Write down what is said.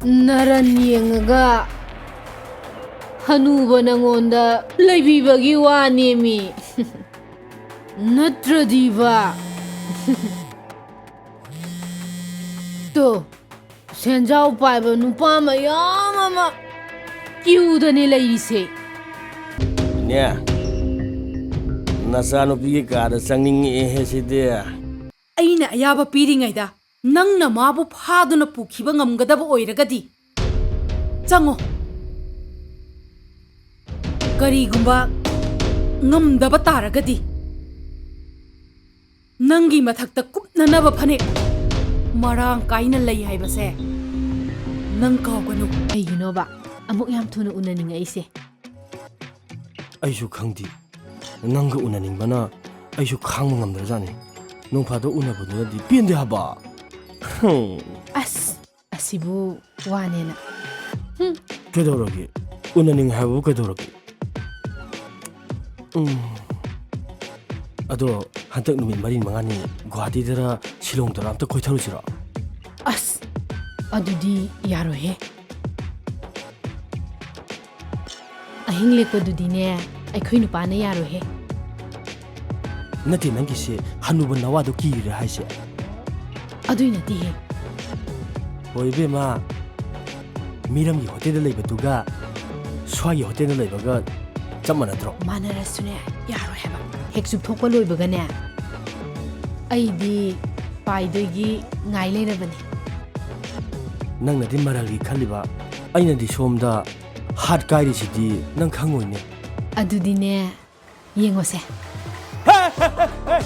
Naranyenga Hanuba nangonda Leibibagi wanemi Natradiva To Senjao Paiba Nupama Yamama Kyudani Laise Yeah Nasano Pika, the singing Hesidia. Aina Ayaba Piringaida, Nang Mabu Paduna Pukibangam Gadabo Oiragadi. Zango Garigumba Num Dabataragadi Nangi Matakta Kupnanaba Pane Marang Kaina Lay Hibase Nankagano. Hey, you know ba? Amok yam tuna unaning aise. Aishu Kandi. Nanga unaning bana aishu khang ngamdrazani nong phado unabuduna di pinde haba Asibu wanena kedorogi unaning habu kedorogi ado hantak numin marin mangani Guwahati dara Shillong dara amta koitharusira adudi yaro he ahingle ko dudi ne akhoi nu pana yaro he nati nangi se hanuba nawado kire haise adui nati he hoibe ma miram gi hotel leibaduga swagi hotel leibaga chamanadro manarasune yaro heba heksu thokpa loibaga ne aidi paidogi ngai leirabani nang nadi marali khaliba aina di somda hard kairi sidi nang khangoine adudi ne yengose